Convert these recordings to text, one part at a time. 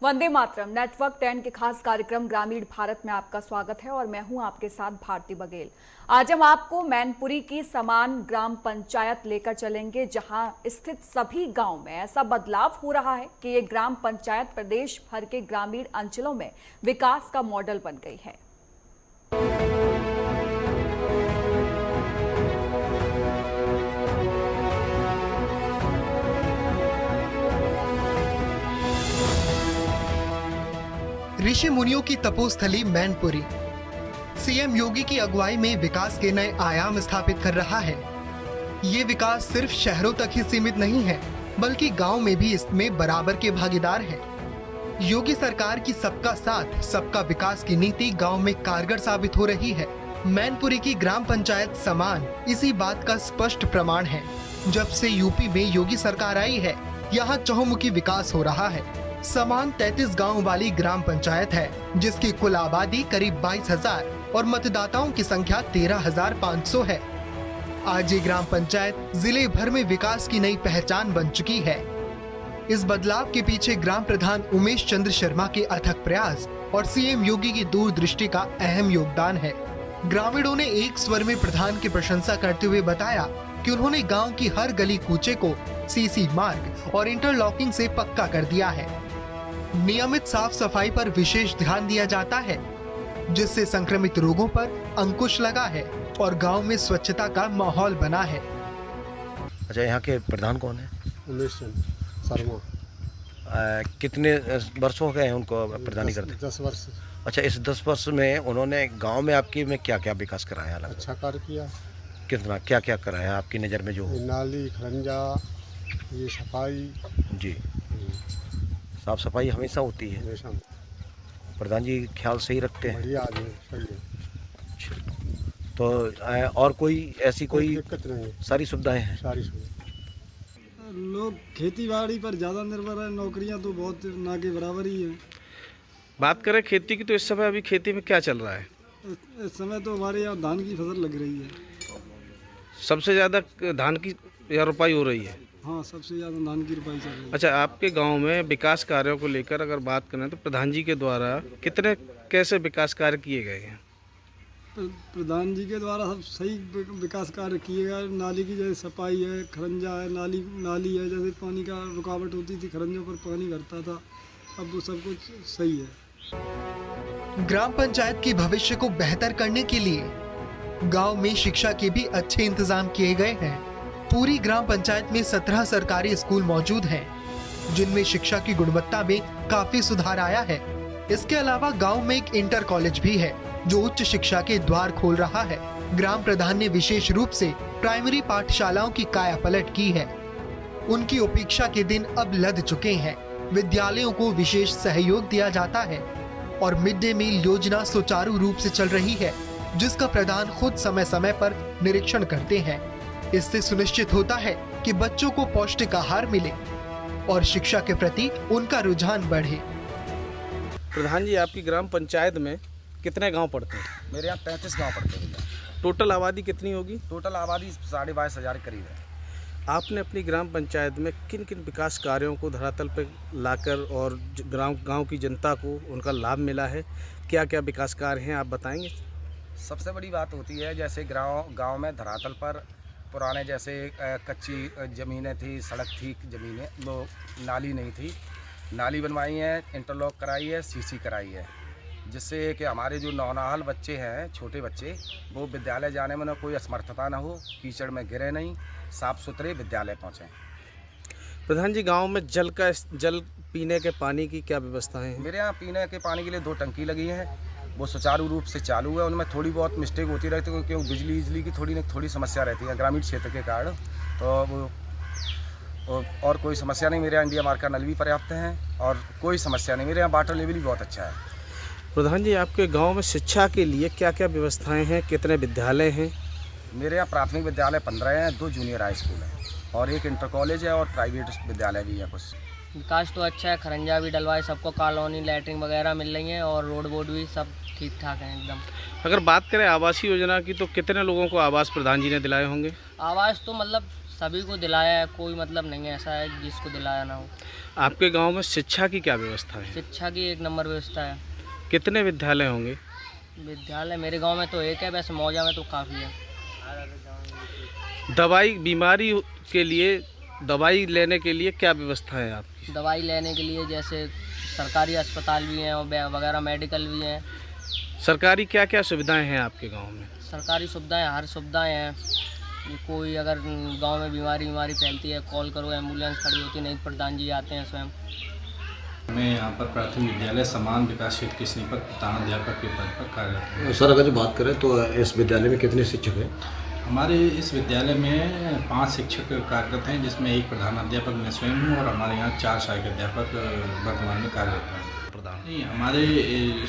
Vande Mataram network 10 के खास कार्यक्रम ग्रामीण भारत में आपका स्वागत है और मैं हूं आपके साथ भारती बघेल। आज हम आपको मैनपुरी की समान ग्राम पंचायत लेकर चलेंगे, जहां स्थित सभी गांव में ऐसा बदलाव हो रहा है कि ये ग्राम पंचायत प्रदेश भर के ग्रामीण अंचलों में विकास का मॉडल बन गई है। ऋषि मुनियों की तपोस्थली मैनपुरी सीएम योगी की अगुवाई में विकास के नए आयाम स्थापित कर रहा है। ये विकास सिर्फ शहरों तक ही सीमित नहीं है, बल्कि गांव में भी इसमें बराबर के भागीदार हैं। योगी सरकार की सबका साथ सबका विकास की नीति गांव में कारगर साबित हो रही है। मैनपुरी की ग्राम पंचायत समान इसी बात का स्पष्ट प्रमाण है। जब से यूपी में योगी सरकार आई है, यहाँ चहुमुखी विकास हो रहा है। समान 33 गांव वाली ग्राम पंचायत है, जिसकी कुल आबादी करीब 22,000 और मतदाताओं की संख्या 13,500 है। आज ये ग्राम पंचायत जिले भर में विकास की नई पहचान बन चुकी है। इस बदलाव के पीछे ग्राम प्रधान उमेश चंद्र शर्मा के अथक प्रयास और सीएम योगी की दूरदृष्टि का अहम योगदान है। ग्रामीणों ने एक स्वर में प्रधान की प्रशंसा करते हुए बताया कि उन्होंने गांव की हर गली कूचे को सीसी मार्ग और इंटरलॉकिंग से पक्का कर दिया है। नियमित साफ सफाई पर विशेष ध्यान दिया जाता है, जिससे संक्रमित रोगों पर अंकुश लगा है और गांव में स्वच्छता का माहौल बना है। अच्छा, यहाँ के प्रधान कौन है? उमेश चंद्र शर्मा। कितने वर्षों हो गए हैं उनको प्रधानी करते? 10 वर्ष। अच्छा, इस 10 वर्ष में उन्होंने गांव में आपकी में क्या क्या विकास कराया? अच्छा कार्य किया। कितना क्या क्या कराया आपकी नज़र में? जो नाली, खरंजा, ये सफाई। जी, साफ सफाई हमेशा होती है। हमेशा। प्रधान जी ख्याल सही रखते हैं? बढ़िया आदमी, सही है। तो और कोई ऐसी कोई दिक्कत नहीं है, सारी सुविधाएं हैं? सारी सुविधा। लोग खेती बाड़ी पर ज़्यादा निर्भर है, नौकरियां तो बहुत ना के बराबर ही है। बात करें खेती की, तो इस समय अभी खेती में क्या चल रहा है? इस समय तो हमारे यहाँ धान की फसल लग रही है। सबसे ज़्यादा धान की या रुपाई हो रही है? हाँ, सबसे ज़्यादा धान की रुपाई चल रही है। अच्छा, आपके गांव में विकास कार्यों को लेकर अगर बात करें तो प्रधान जी के द्वारा कितने कैसे विकास कार्य किए गए हैं? प्रधान जी के द्वारा सब सही विकास कार्य किए गए। नाली की जैसे सफाई है, खरंजा है, नाली है, जैसे पानी का रुकावट होती थी, खरंजों पर पानी भरता था, अब वो सब कुछ सही है। ग्राम पंचायत के भविष्य को बेहतर करने के लिए गांव में शिक्षा के भी अच्छे इंतजाम किए गए हैं। पूरी ग्राम पंचायत में 17 सरकारी स्कूल मौजूद हैं, जिनमें शिक्षा की गुणवत्ता में काफी सुधार आया है। इसके अलावा गांव में एक इंटर कॉलेज भी है, जो उच्च शिक्षा के द्वार खोल रहा है। ग्राम प्रधान ने विशेष रूप से प्राइमरी पाठशालाओं की काया पलट की है। उनकी उपेक्षा के दिन अब लद चुके हैं। विद्यालयों को विशेष सहयोग दिया जाता है और मिड डे मील योजना सुचारू रूप से चल रही है, जिसका प्रधान खुद समय समय पर निरीक्षण करते हैं। इससे सुनिश्चित होता है कि बच्चों को पौष्टिक आहार मिले और शिक्षा के प्रति उनका रुझान बढ़े। प्रधान जी, आपकी ग्राम पंचायत में कितने गांव पड़ते हैं? मेरे यहाँ 33 गांव पड़ते हैं भैया। टोटल आबादी कितनी होगी? टोटल आबादी 22,500 के करीब है। आपने अपनी ग्राम पंचायत में किन किन विकास कार्यों को धरातल पर लाकर और गांव की जनता को उनका लाभ मिला है? क्या क्या विकास कार्य हैं, आप बताएंगे? सबसे बड़ी बात होती है, जैसे गांव में धरातल पर पुराने जैसे कच्ची ज़मीनें थी, सड़क थी, ज़मीनें, वो नाली नहीं थी, नाली बनवाई है, इंटरलॉक कराई है, सीसी कराई है, जिससे कि हमारे जो नौनाहल बच्चे हैं, छोटे बच्चे, वो विद्यालय जाने में ना कोई असमर्थता ना हो, कीचड़ में गिरे नहीं, साफ़ सुथरे विद्यालय पहुँचें। प्रधान जी, गांव में जल पीने के पानी की क्या व्यवस्थाएं हैं? मेरे यहाँ पीने के पानी के लिए 2 टंकी लगी हैं, वो सुचारू रूप से चालू है। उनमें थोड़ी बहुत मिस्टेक होती रहती है, क्योंकि बिजली की थोड़ी समस्या रहती है ग्रामीण क्षेत्र के कारण, तो वो और कोई समस्या नहीं। मेरे यहाँ इंडिया मार्क का नल भी पर्याप्त हैं और कोई समस्या नहीं। मेरे यहाँ वाटर लेवल भी बहुत अच्छा है। प्रधान जी, आपके गांव में शिक्षा के लिए क्या क्या व्यवस्थाएं हैं? कितने विद्यालय हैं? मेरे यहाँ प्राथमिक विद्यालय 15 हैं, 2 जूनियर हाई स्कूल हैं और एक इंटर कॉलेज है और प्राइवेट विद्यालय भी है कुछ। विकास तो अच्छा है, खरंजा भी डलवाए, सबको कॉलोनी लैट्रिन वगैरह मिल रही है और रोड बोर्ड भी सब ठीक ठाक है एकदम। अगर बात करें आवासीय योजना की, तो कितने लोगों को आवास प्रधान जी ने दिलाए होंगे? आवास तो मतलब सभी को दिलाया है, कोई मतलब नहीं है ऐसा है जिसको दिलाया ना हो। आपके गांव में शिक्षा की क्या व्यवस्था है? शिक्षा की एक नंबर व्यवस्था है। कितने विद्यालय होंगे? विद्यालय मेरे गांव में तो एक है, वैसे मौजा में तो काफ़ी है। दवाई बीमारी के लिए दवाई लेने के लिए क्या व्यवस्था है आपकी? दवाई लेने के लिए जैसे सरकारी अस्पताल भी हैं और वगैरह मेडिकल भी हैं। सरकारी क्या क्या सुविधाएं हैं आपके गांव में? सरकारी सुविधाएं हर सुविधाएं हैं। कोई अगर गांव में बीमारी फैलती है, कॉल करो, एम्बुलेंस खड़ी होती है, नहीं प्रधान जी आते हैं स्वयं। मैं यहाँ पर प्राथमिक विद्यालय समान विकास क्षेत्र के स्नेह पर प्रधानाध्यापक के पद पर कार्यरत हूँ। सर, अगर जो बात करें तो इस विद्यालय में कितने शिक्षक हैं? हमारे इस विद्यालय में 5 शिक्षक कार्यरत हैं, जिसमें एक प्रधानाध्यापक मैं स्वयं हूँ और हमारे यहाँ 4 सहायक अध्यापक वर्तमान में कार्यरत हैं। नहीं, हमारे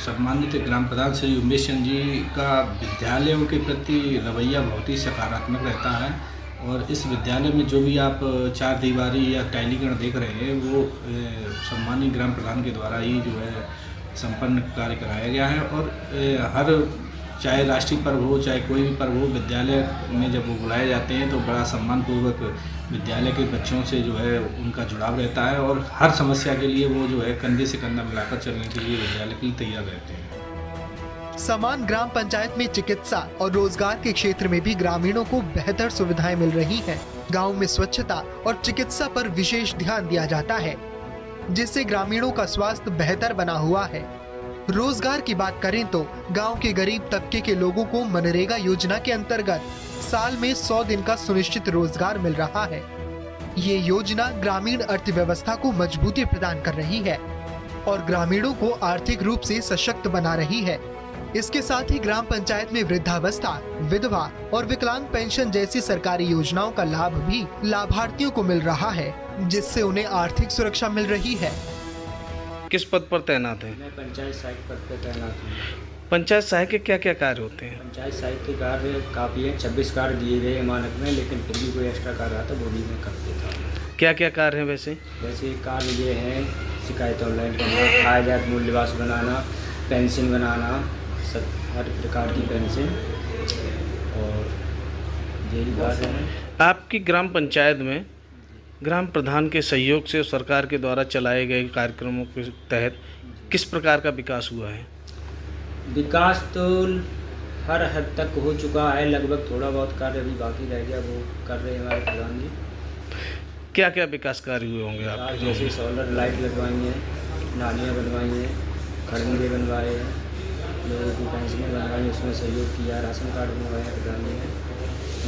सम्मानित ग्राम प्रधान श्री उमेश चंद जी का विद्यालयों के प्रति रवैया बहुत ही सकारात्मक रहता है और इस विद्यालय में जो भी आप 4 दीवारी या टाइलीकरण देख रहे हैं वो सम्मानित ग्राम प्रधान के द्वारा ही जो है संपन्न कार्य कराया गया है। और हर चाहे राष्ट्रीय पर्व हो चाहे कोई भी पर्व हो, विद्यालय में जब वो बुलाए जाते हैं तो बड़ा सम्मानपूर्वक विद्यालय के बच्चों से जो है उनका जुड़ाव रहता है और हर समस्या के लिए वो जो है कंधे से कंधा मिलाकर चलने के लिए विद्यालय के लिए तैयार रहते हैं। समान ग्राम पंचायत में चिकित्सा और रोजगार के क्षेत्र में भी ग्रामीणों को बेहतर सुविधाएं मिल रही हैं। गांव में स्वच्छता और चिकित्सा पर विशेष ध्यान दिया जाता है, जिससे ग्रामीणों का स्वास्थ्य बेहतर बना हुआ है। रोजगार की बात करें तो गांव के गरीब तबके के लोगों को मनरेगा योजना के अंतर्गत साल में 100 दिन का सुनिश्चित रोजगार मिल रहा है। ये योजना ग्रामीण अर्थव्यवस्था को मजबूती प्रदान कर रही है और ग्रामीणों को आर्थिक रूप से सशक्त बना रही है। इसके साथ ही ग्राम पंचायत में वृद्धावस्था, विधवा और विकलांग पेंशन जैसी सरकारी योजनाओं का लाभ भी लाभार्थियों को मिल रहा है, जिससे उन्हें आर्थिक सुरक्षा मिल रही है। किस पद पर तैनात हैं? मैं पंचायत सहायक पद पर तैनात हूँ। पंचायत सहायक के क्या क्या कार्य होते हैं? पंचायत सहायक के कार्य काफ़ी हैं, 26 कार्य दिए गए मानक में, लेकिन फिर भी कोई एक्स्ट्रा कार्य आता वो भी मैं कर देता हूँ। क्या क्या कार्य हैं वैसे? वैसे कार्य ये हैं, शिकायत ऑनलाइन करना, आय जात मूल्यवास बनाना, पेंशन बनाना, सब हर प्रकार की पेंशन और यही कार्य हैं। आपकी ग्राम पंचायत में ग्राम प्रधान के सहयोग से सरकार के द्वारा चलाए गए कार्यक्रमों के तहत किस प्रकार का विकास हुआ है? विकास तो हर हद तक हो चुका है, लगभग थोड़ा बहुत कार्य अभी बाकी रह गया, वो कर रहे हैं हमारे प्रधान जी। क्या क्या विकास कार्य हुए होंगे आपके? जैसे सोलर लाइट लगवाई हैं, नालियाँ बनवाई हैं, खड़ंगे बनवाए हैं, लोगों की पेंशनें बनवाई, उसमें सहयोग किया, राशन कार्ड बनवाए हैं प्रधान जी ने,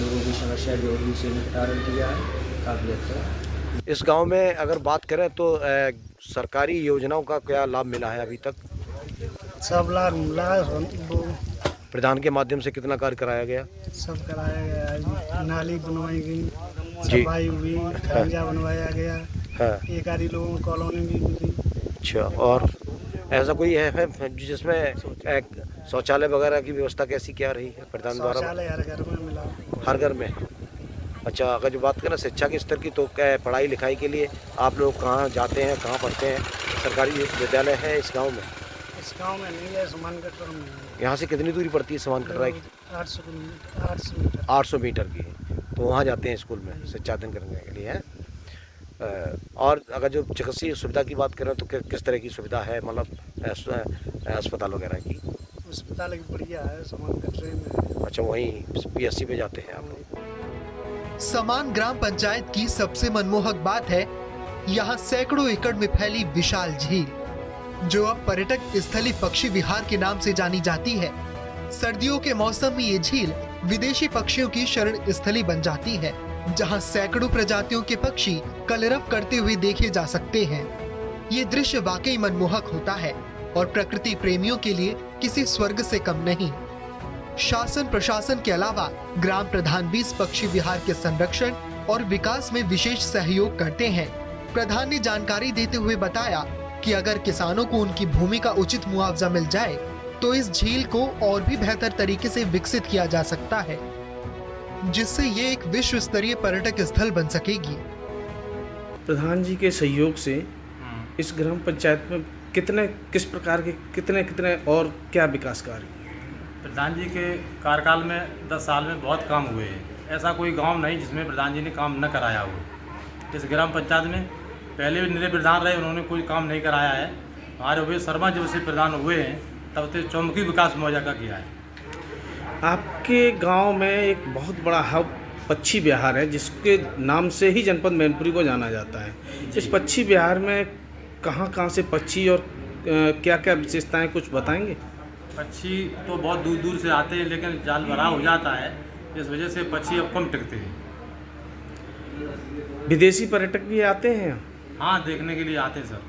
लोगों की समस्या जो भी उसे निपटारा किया है काफ़ी हद तक। इस गांव में अगर बात करें तो सरकारी योजनाओं का क्या लाभ मिला है अभी तक? सब लाभ मिला है, प्रधान के माध्यम से कितना कार्य कराया गया? सब कराया गया, नाली बनवाई गई, जी। सफाई हुई, खंजा बनवाया गया, हाँ। एक आधी लोगों को कॉलोनी भी मिली। अच्छा, और ऐसा कोई है जिसमें शौचालय वगैरह की व्यवस्था कैसी क्या रही है प्रधान द्वारा? शौचालय हर घर में मिला। हर घर में? अच्छा, अगर जो बात करें शिक्षा के स्तर की तो क्या पढ़ाई लिखाई के लिए आप लोग कहाँ जाते हैं, कहाँ पढ़ते हैं? सरकारी विद्यालय है इस गांव में? इस गांव में नहीं है, समानगढ़ में है। यहाँ से कितनी दूरी पड़ती है समानगढ़ की? 800 मीटर की। तो वहाँ जाते हैं स्कूल में शिक्षा अध्ययन करने के लिए, है। और अगर जो चिकित्सीय सुविधा की बात करें तो किस तरह की सुविधा है, मतलब अस्पताल वगैरह की? अस्पताल बढ़िया है, समानगढ़ में। अच्छा, वहीं PSC पे जाते हैं आप लोग? समान ग्राम पंचायत की सबसे मनमोहक बात है यहाँ सैकड़ों एकड़ में फैली विशाल झील, जो अब पर्यटक स्थली पक्षी विहार के नाम से जानी जाती है। सर्दियों के मौसम में ये झील विदेशी पक्षियों की शरण स्थली बन जाती है, जहाँ सैकड़ों प्रजातियों के पक्षी कलरव करते हुए देखे जा सकते हैं। ये दृश्य वाकई मनमोहक होता है और प्रकृति प्रेमियों के लिए किसी स्वर्ग से कम नहीं। शासन प्रशासन के अलावा ग्राम प्रधान भी इस पक्षी विहार के संरक्षण और विकास में विशेष सहयोग करते हैं। प्रधान ने जानकारी देते हुए बताया कि अगर किसानों को उनकी भूमि का उचित मुआवजा मिल जाए तो इस झील को और भी बेहतर तरीके से विकसित किया जा सकता है, जिससे ये एक विश्व स्तरीय पर्यटक स्थल बन सकेगी। प्रधान जी के सहयोग से इस ग्राम पंचायत में किस प्रकार के कितने और क्या विकास कार्य? प्रधान जी के कार्यकाल में 10 साल में बहुत काम हुए हैं। ऐसा कोई गांव नहीं जिसमें प्रधान जी ने काम न कराया हो। इस ग्राम पंचायत में पहले भी निरे प्रधान रहे, उन्होंने कोई काम नहीं कराया है। हमारे उमेश शर्मा जब से प्रधान हुए हैं तब से चौमुखी विकास मौजा का किया है। आपके गांव में एक बहुत बड़ा हब पक्षी विहार है, जिसके नाम से ही जनपद मैनपुरी को जाना जाता है। इस पक्षी विहार में कहाँ से पक्षी और क्या क्या विशेषताएं कुछ बताएंगे? पक्षी तो बहुत दूर दूर से आते हैं, लेकिन जाल भरा हो जाता है, इस वजह से पक्षी अब कम टिकते हैं। विदेशी पर्यटक भी आते हैं? हाँ, देखने के लिए आते हैं सर।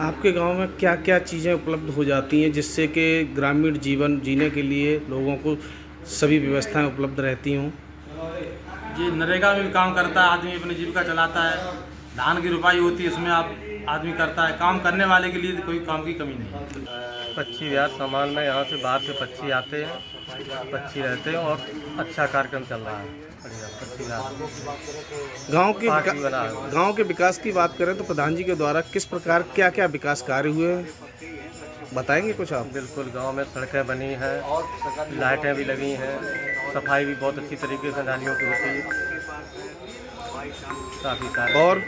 आपके गांव में क्या क्या चीज़ें उपलब्ध हो जाती हैं जिससे कि ग्रामीण जीवन जीने के लिए लोगों को सभी व्यवस्थाएं उपलब्ध रहती हों? ये नरेगा में भी काम करता है, आदमी अपनी जीविका चलाता है। धान की रुपाई होती है, इसमें आप आदमी करता है। काम करने वाले के लिए कोई काम की कमी नहीं है। पक्षी विहार सामान में यहाँ से बाहर से पक्षी आते हैं, पक्षी रहते हैं और अच्छा कार्यक्रम चल रहा है। बढ़िया पक्षी विहार। गांव के विकास की बात करें तो प्रधान जी के द्वारा किस प्रकार क्या क्या विकास कार्य हुए हैं, बताएंगे कुछ आप? बिल्कुल, गांव में सड़कें बनी हैं, लाइटें भी लगी हैं, सफाई भी बहुत अच्छी तरीके से नालियों की होती है, काफ़ी सारे। और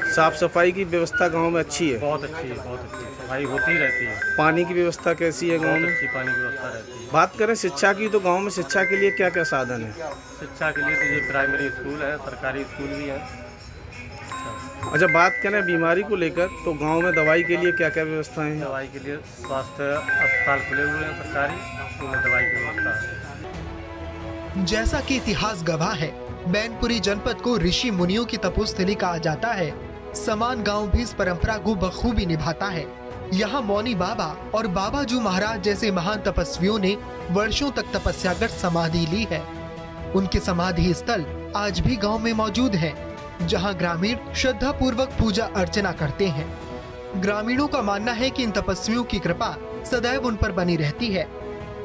साफ सफाई की व्यवस्था गांव में अच्छी है? बहुत अच्छी है, बहुत अच्छी सफाई होती रहती है। पानी की व्यवस्था कैसी है गांव में? अच्छी पानी की व्यवस्था रहती है। बात करें शिक्षा की तो गांव में शिक्षा के लिए क्या क्या साधन है? शिक्षा के लिए तो ये प्राइमरी स्कूल है, सरकारी स्कूल भी है। अच्छा, बात करें बीमारी को लेकर तो गांव में दवाई के लिए क्या क्या व्यवस्थाएं हैं? दवाई के लिए स्वास्थ्य अस्पताल खुले हुए हैं सरकारी, उनमें दवाई की व्यवस्था है। जैसा कि इतिहास गवाह है, मैनपुरी जनपद को ऋषि मुनियों की तपोस्थली कहा जाता है। समान गांव भी इस परंपरा को बखूबी निभाता है। यहाँ मौनी बाबा और बाबाजू महाराज जैसे महान तपस्वियों ने वर्षों तक तपस्या कर समाधि ली है। उनके समाधि स्थल आज भी गांव में मौजूद हैं, जहां ग्रामीण श्रद्धा पूर्वक पूजा अर्चना करते हैं। ग्रामीणों का मानना है कि इन तपस्वियों की कृपा सदैव उन पर बनी रहती है।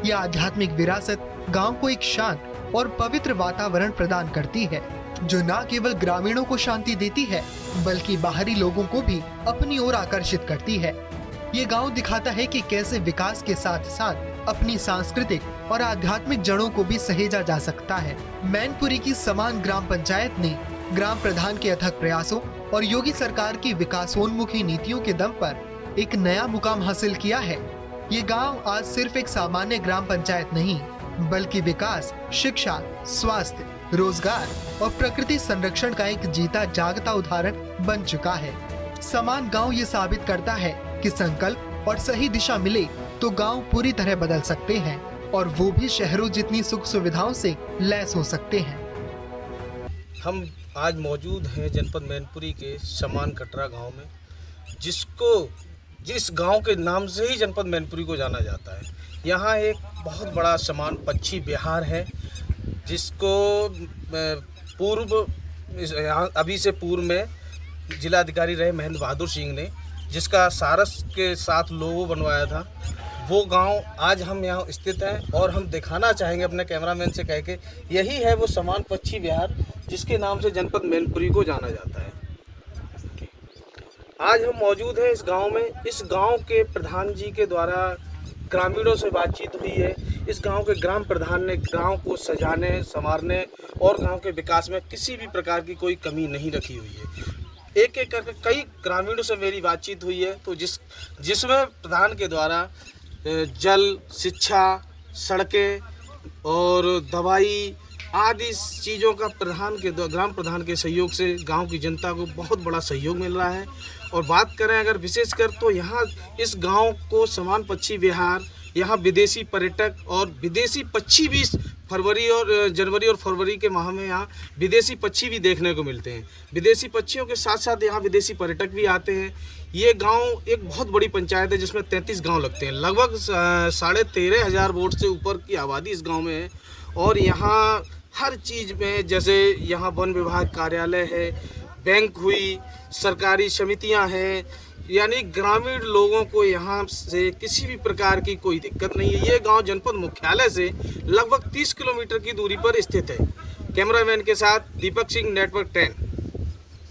यह आध्यात्मिक विरासत गांव को एक शांत और पवित्र वातावरण प्रदान करती है, जो न केवल ग्रामीणों को शांति देती है बल्कि बाहरी लोगों को भी अपनी ओर आकर्षित करती है। ये गांव दिखाता है कि कैसे विकास के साथ साथ अपनी सांस्कृतिक और आध्यात्मिक जड़ों को भी सहेजा जा सकता है। मैनपुरी की समान ग्राम पंचायत ने ग्राम प्रधान के अथक प्रयासों और योगी सरकार की विकासोन्मुखी नीतियों के दम पर एक नया मुकाम हासिल किया है। ये गांव आज सिर्फ एक सामान्य ग्राम पंचायत नहीं, बल्कि विकास, शिक्षा, स्वास्थ्य, रोजगार और प्रकृति संरक्षण का एक जीता जागता उदाहरण बन चुका है। समान गांव ये साबित करता है कि संकल्प और सही दिशा मिले तो गांव पूरी तरह बदल सकते हैं, और वो भी शहरों जितनी सुख सुविधाओं से लैस हो सकते हैं। हम आज मौजूद हैं जनपद मैनपुरी के समान कटरा गांव में, जिस गांव के नाम से ही जनपद मैनपुरी को जाना जाता है। यहाँ एक बहुत बड़ा समान पक्षी विहार है, जिसको अभी से पूर्व में जिलाधिकारी रहे महेंद्र बहादुर सिंह ने, जिसका सारस के साथ लोगो बनवाया था, वो गांव आज हम यहाँ स्थित हैं। और हम दिखाना चाहेंगे अपने कैमरामैन से कह के, यही है वो समान पक्षी विहार जिसके नाम से जनपद मैनपुरी को जाना जाता है। आज हम मौजूद हैं इस गांव में। इस गांव के प्रधान जी के द्वारा ग्रामीणों से बातचीत हुई है। इस गांव के ग्राम प्रधान ने गांव को सजाने, संवारने और गांव के विकास में किसी भी प्रकार की कोई कमी नहीं रखी हुई है। एक एक करके कई ग्रामीणों से मेरी बातचीत हुई है, तो जिसमें प्रधान के द्वारा जल, शिक्षा, सड़कें और दवाई आदि चीज़ों का ग्राम प्रधान के सहयोग से गांव की जनता को बहुत बड़ा सहयोग मिल रहा है। और बात करें अगर विशेषकर, तो यहाँ इस गांव को समान पक्षी विहार, यहाँ विदेशी पर्यटक और विदेशी पक्षी भी जनवरी और फरवरी के माह में यहाँ विदेशी पक्षी भी देखने को मिलते हैं। विदेशी पक्षियों के साथ साथ यहाँ विदेशी पर्यटक भी आते हैं। ये गांव एक बहुत बड़ी पंचायत है जिसमें 33 गांव लगते हैं। लगभग 13,500 वोट से ऊपर की आबादी इस गांव में है। और यहाँ हर चीज़ में, जैसे यहाँ वन विभाग कार्यालय है, बैंक हुई, सरकारी समितियाँ हैं, यानी ग्रामीण लोगों को यहाँ से किसी भी प्रकार की कोई दिक्कत नहीं है। ये गांव जनपद मुख्यालय से लगभग 30 किलोमीटर की दूरी पर स्थित है। कैमरामैन के साथ दीपक सिंह, नेटवर्क 10।